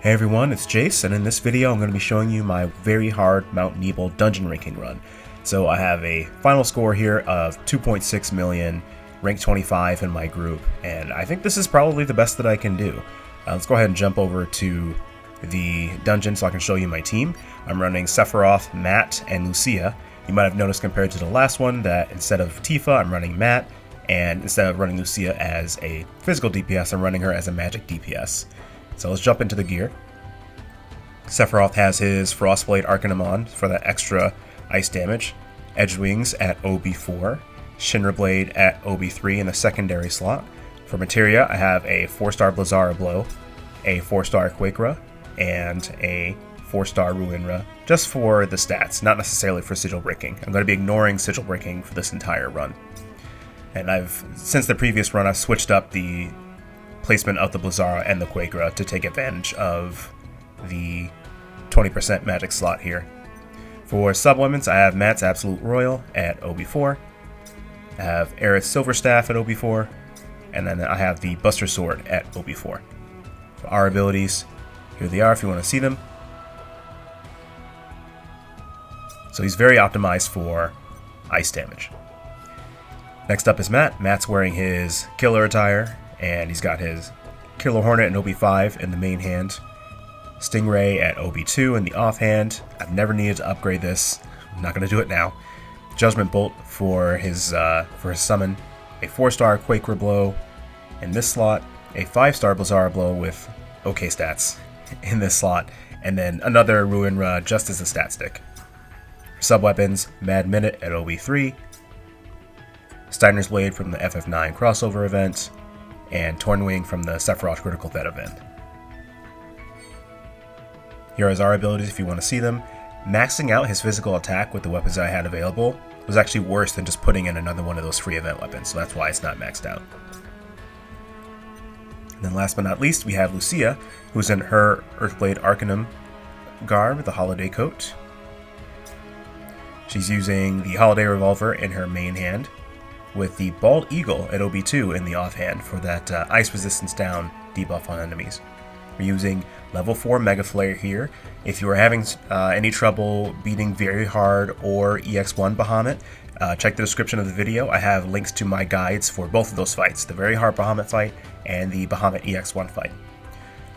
Hey everyone, it's Jace, and in this video I'm going to be showing you my very hard Mount Nibel dungeon ranking run. So I have a final score here of 2.6 million, rank 25 in my group, and I think this is probably the best that I can do. Let's go ahead and jump over to the dungeon so I can show you my team. I'm running Sephiroth, Matt, and Lucia. You might have noticed compared to the last one that instead of Tifa, I'm running Matt, and instead of running Lucia as a physical DPS, I'm running her as a magic DPS. So let's jump into the gear. Sephiroth has his Frostblade Arcanum on for that extra ice damage, Edge Wings at OB4, Shinra Blade at OB3 in the secondary slot. For materia, I have a 4-star Baloir Blow, a 4-star Quakera, and a 4-star Ruinra, just for the stats, not necessarily for sigil breaking. I'm going to be ignoring sigil breaking for this entire run. And since the previous run, I've switched up the placement of the Baloir and the Quakera to take advantage of the 20% magic slot here. For sub-weapons, I have Matt's Absolute Royal at OB4, I have Aerith's Silver Staff at OB4, and then I have the Buster Sword at OB4. For our abilities, here they are if you want to see them. So he's very optimized for ice damage. Next up is Matt. Matt's wearing his killer attire, and he's got his Killer Hornet and OB5 in the main hand, Stingray at OB2 in the offhand. I've never needed to upgrade this. I'm not going to do it now. Judgment Bolt for his summon, a 4-star Quaker Blow in this slot, a 5-star Baloir Blow with okay stats in this slot, and then another Ruinra just as a stat stick. For sub-weapons, Mad Minute at OB3, Steiner's Blade from the FF9 crossover event, and Tornwing from the Sephiroth Critical Threat event. Here are our abilities if you want to see them. Maxing out his physical attack with the weapons I had available was actually worse than just putting in another one of those free event weapons, so that's why it's not maxed out. And then last but not least, we have Lucia, who's in her Earthblade Arcanum garb, the Holiday Coat. She's using the Holiday Revolver in her main hand, with the Bald Eagle at OB2 in the offhand for that ice resistance down debuff on enemies. We're using level 4 Mega Flare here. If you are having any trouble beating Very Hard or EX1 Bahamut, check the description of the video. I have links to my guides for both of those fights, the Very Hard Bahamut fight and the Bahamut EX1 fight.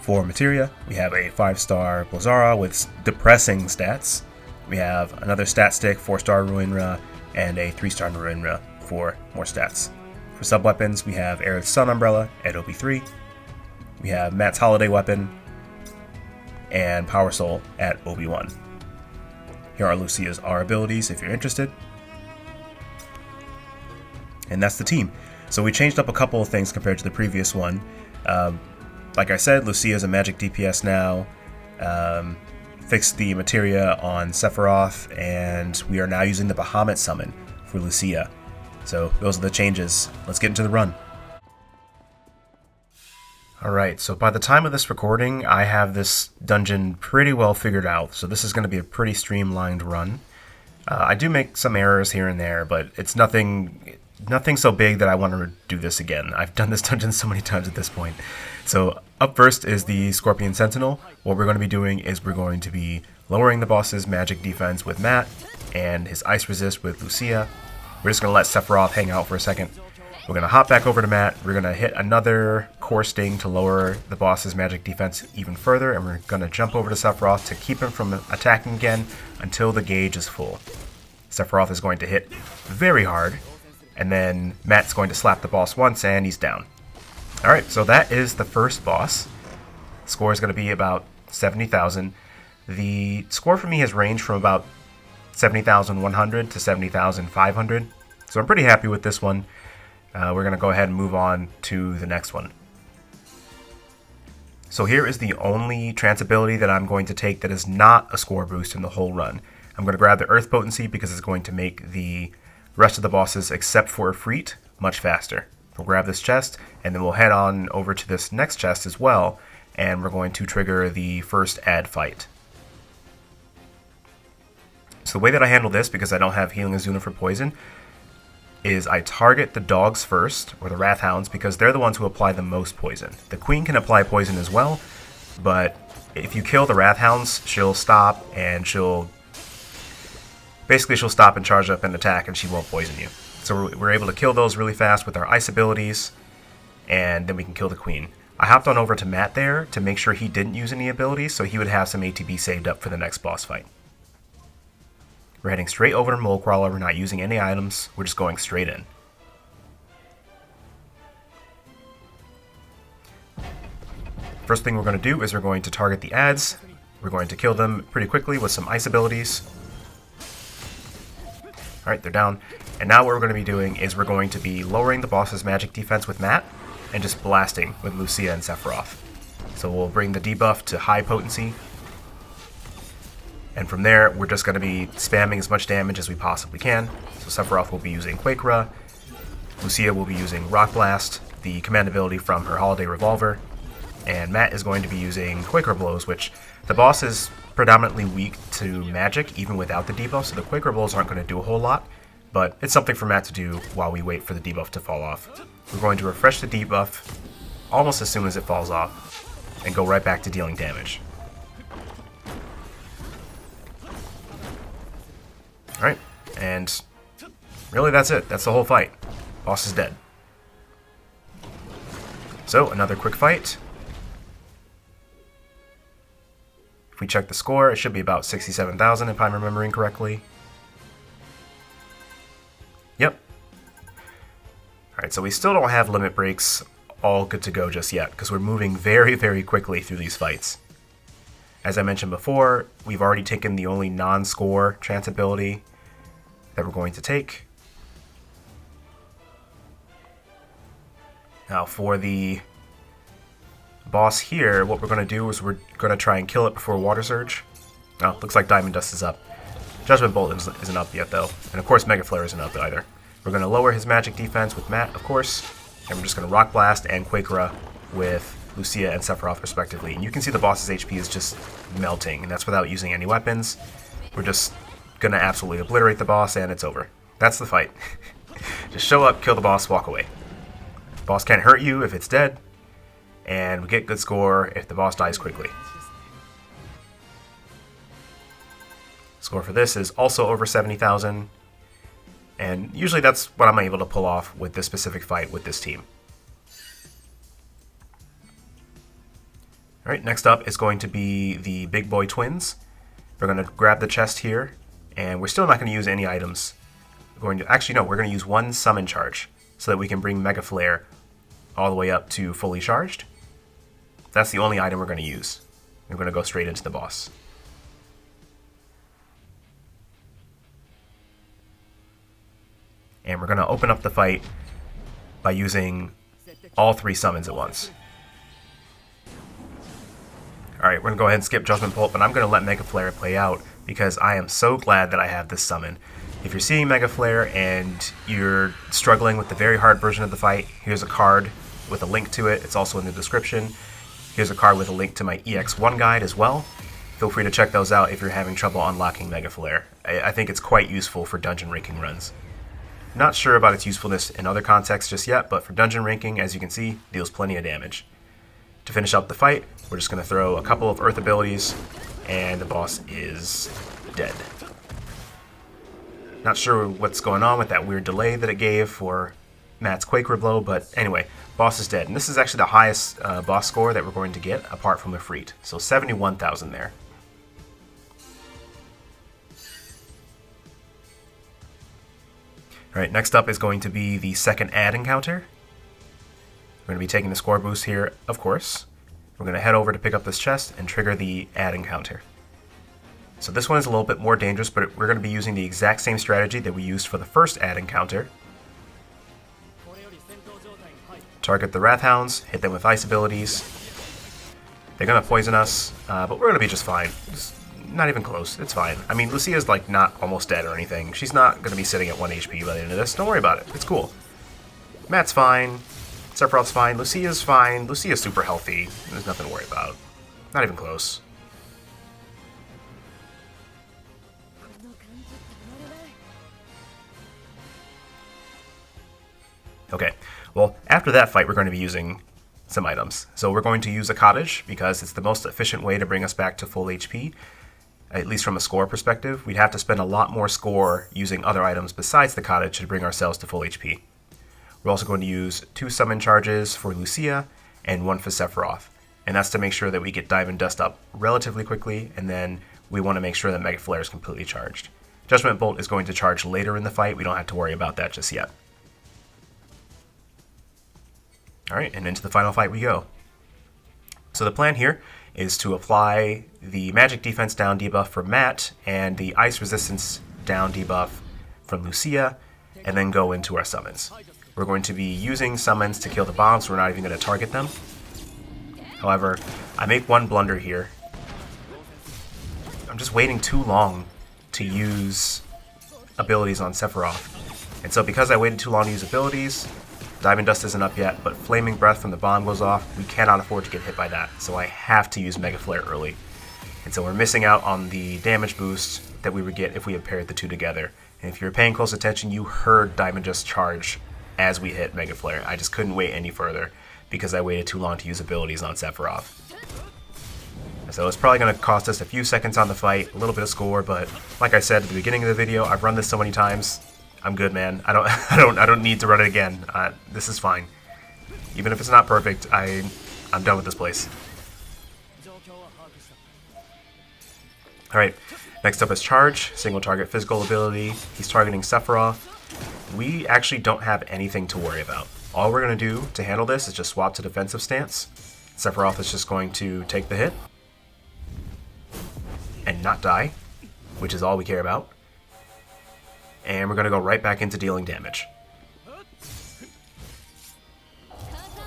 For materia, we have a 5-star Baloir with depressing stats. We have another stat stick, 4-star Ruinra, and a 3-star Ruinra for more stats. For sub-weapons, we have Aerith's Sun Umbrella at OB3, we have Matt's Holiday Weapon, and Power Soul at OB1. Here are Lucia's R abilities if you're interested. And that's the team. So we changed up a couple of things compared to the previous one. Like I said, Lucia is a magic DPS now. Fixed the materia on Sephiroth, and we are now using the Bahamut summon for Lucia. So those are the changes. Let's get into the run. Alright, so by the time of this recording, I have this dungeon pretty well figured out, so this is going to be a pretty streamlined run. I do make some errors here and there, but it's nothing so big that I want to do this again. I've done this dungeon so many times at this point. So up first is the Scorpion Sentinel. What we're going to be doing is we're going to be lowering the boss's magic defense with Matt and his ice resist with Lucia. We're just going to let Sephiroth hang out for a second. We're going to hop back over to Matt, we're going to hit another Core Sting to lower the boss's magic defense even further, and we're going to jump over to Sephiroth to keep him from attacking again until the gauge is full. Sephiroth is going to hit very hard, and then Matt's going to slap the boss once and he's down. Alright, so that is the first boss. Score is going to be about 70,000. The score for me has ranged from about 70,100 to 70,500, so I'm pretty happy with this one. We're going to go ahead and move on to the next one. So here is the only trance ability that I'm going to take that is not a score boost in the whole run. I'm going to grab the Earth Potency because it's going to make the rest of the bosses, except for Ifrit, much faster. We'll grab this chest, and then we'll head on over to this next chest as well, and we're going to trigger the first ad fight. So the way that I handle this, because I don't have Healing Azuna for poison, is I target the dogs first, or the Wrathhounds, because they're the ones who apply the most poison. The Queen can apply poison as well, but if you kill the Wrath Hounds, she'll stop and she'll stop and charge up and attack, and she won't poison you. So we're able to kill those really fast with our ice abilities, and then we can kill the queen. I hopped on over to Matt there to make sure he didn't use any abilities, so he would have some ATB saved up for the next boss fight. We're heading straight over to Mole Crawler. We're not using any items. We're just going straight in. First thing we're going to do is we're going to target the ads. We're going to kill them pretty quickly with some ice abilities. Alright, they're down. And now what we're going to be doing is we're going to be lowering the boss's magic defense with Matt and just blasting with Lucia and Sephiroth. So we'll bring the debuff to high potency. And from there, we're just going to be spamming as much damage as we possibly can. So Sephiroth will be using Quakera. Lucia will be using Rock Blast, the command ability from her Holiday Revolver. And Matt is going to be using Quaker Blows, which the boss is predominantly weak to magic, even without the debuff, so the Quaker Blows aren't going to do a whole lot, but it's something for Matt to do while we wait for the debuff to fall off. We're going to refresh the debuff almost as soon as it falls off, and go right back to dealing damage. Alright, and really that's it. That's the whole fight. Boss is dead. So, another quick fight. If we check the score, it should be about 67,000 if I'm remembering correctly. Yep. Alright, so we still don't have limit breaks all good to go just yet, because we're moving very, very quickly through these fights. As I mentioned before, we've already taken the only non-score chance ability that we're going to take. Now for the boss here, what we're going to do is we're going to try and kill it before Water Surge. Oh, looks like Diamond Dust is up. Judgment Bolt isn't up yet though, and of course Mega Flare isn't up either. We're going to lower his magic defense with Matt, of course, and we're just going to Rock Blast and Quakera with Lucia and Sephiroth respectively. And you can see the boss's HP is just melting, and that's without using any weapons. We're just going to absolutely obliterate the boss, and it's over. That's the fight. Just show up, kill the boss, walk away. Boss can't hurt you if it's dead, and we get good score if the boss dies quickly. Score for this is also over 70,000, and usually that's what I'm able to pull off with this specific fight with this team. Alright, next up is going to be the Big Boi Twins. We're going to grab the chest here, and we're still not going to use any items. We're going to use one summon charge so that we can bring Mega Flare all the way up to fully charged. That's the only item we're going to use. We're going to go straight into the boss. And we're going to open up the fight by using all three summons at once. Alright, we're going to go ahead and skip Judgment Bolt, but I'm going to let Mega Flare play out because I am so glad that I have this summon. If you're seeing Mega Flare and you're struggling with the very hard version of the fight, here's a card with a link to it. It's also in the description. Here's a card with a link to my EX1 guide as well. Feel free to check those out if you're having trouble unlocking Mega Flare. I think it's quite useful for dungeon ranking runs. Not sure about its usefulness in other contexts just yet, but for dungeon ranking, as you can see, deals plenty of damage. To finish up the fight, we're just going to throw a couple of Earth abilities, and the boss is dead. Not sure what's going on with that weird delay that it gave for Matt's Quaker Blow, but anyway, boss is dead. And this is actually the highest boss score that we're going to get, apart from Ifrit. So 71,000 there. Alright, next up is going to be the second ad encounter. We're going to be taking the score boost here, of course. We're going to head over to pick up this chest and trigger the ad encounter. So this one is a little bit more dangerous, but we're going to be using the exact same strategy that we used for the first ad encounter. Target the Wrath Hounds, hit them with ice abilities. They're going to poison us, but we're going to be just fine. Just not even close. It's fine. I mean, Lucia's like not almost dead or anything. She's not going to be sitting at 1 HP by the end of this. Don't worry about it. It's cool. Matt's fine. Sephiroth's fine. Lucia's fine. Lucia's super healthy. There's nothing to worry about. Not even close. Okay, well, after that fight, we're going to be using some items. So we're going to use a cottage because it's the most efficient way to bring us back to full HP, at least from a score perspective. We'd have to spend a lot more score using other items besides the cottage to bring ourselves to full HP. We're also going to use 2 summon charges for Lucia and 1 for Sephiroth. And that's to make sure that we get Diamond Dust up relatively quickly, and then we want to make sure that Mega Flare is completely charged. Judgment Bolt is going to charge later in the fight. We don't have to worry about that just yet. Alright, and into the final fight we go. So the plan here is to apply the Magic Defense down debuff for Matt and the Ice Resistance down debuff from Lucia, and then go into our summons. We're going to be using summons to kill the bombs, so we're not even going to target them. However, I make one blunder here. I'm just waiting too long to use abilities on Sephiroth. And so because I waited too long to use abilities, Diamond Dust isn't up yet, but Flaming Breath from the bomb goes off. We cannot afford to get hit by that, so I have to use Mega Flare early. And so we're missing out on the damage boost that we would get if we had paired the two together. And if you're paying close attention, you heard Diamond Dust charge as we hit Mega Flare. I just couldn't wait any further because I waited too long to use abilities on Sephiroth. So it's probably going to cost us a few seconds on the fight, a little bit of score, but like I said at the beginning of the video, I've run this so many times. I'm good, man. I don't need to run it again. This is fine. Even if it's not perfect, I'm done with this place. Alright, next up is Charge, single target physical ability. He's targeting Sephiroth. We actually don't have anything to worry about. All we're going to do to handle this is just swap to defensive stance. Sephiroth is just going to take the hit and not die, which is all we care about. And we're going to go right back into dealing damage.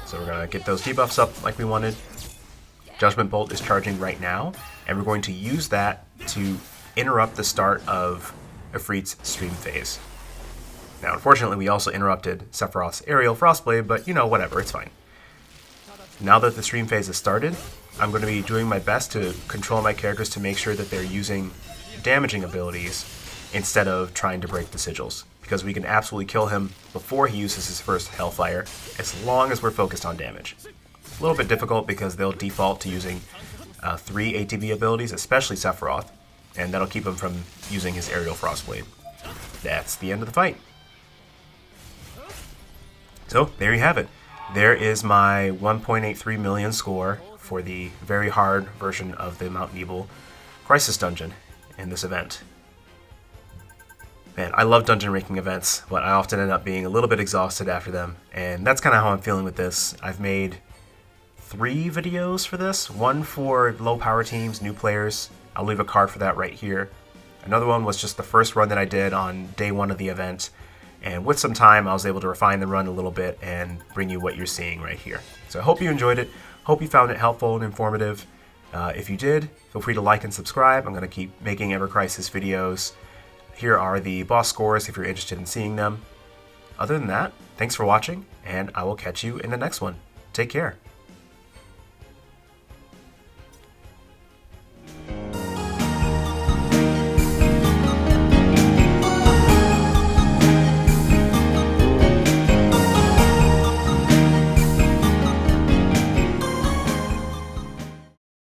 So we're going to get those debuffs up like we wanted. Judgment Bolt is charging right now, and we're going to use that to interrupt the start of Ifrit's stream phase. Now, unfortunately, we also interrupted Sephiroth's aerial Frostblade, but you know, whatever, it's fine. Now that the stream phase has started, I'm going to be doing my best to control my characters to make sure that they're using damaging abilities instead of trying to break the sigils, because we can absolutely kill him before he uses his first Hellfire, as long as we're focused on damage. A little bit difficult because they'll default to using 3 ATB abilities, especially Sephiroth, and that'll keep him from using his aerial Frostblade. That's the end of the fight. So, there you have it. There is my 1.83 million score for the very hard version of the Mount Nibel Crisis Dungeon in this event. Man, I love dungeon ranking events, but I often end up being a little bit exhausted after them, and that's kind of how I'm feeling with this. I've made 3 videos for this. One for low power teams, new players. I'll leave a card for that right here. Another one was just the first run that I did on day 1 of the event. And with some time, I was able to refine the run a little bit and bring you what you're seeing right here. So I hope you enjoyed it. Hope you found it helpful and informative. If you did, feel free to like and subscribe. I'm going to keep making Ever Crisis videos. Here are the boss scores if you're interested in seeing them. Other than that, thanks for watching, and I will catch you in the next one. Take care.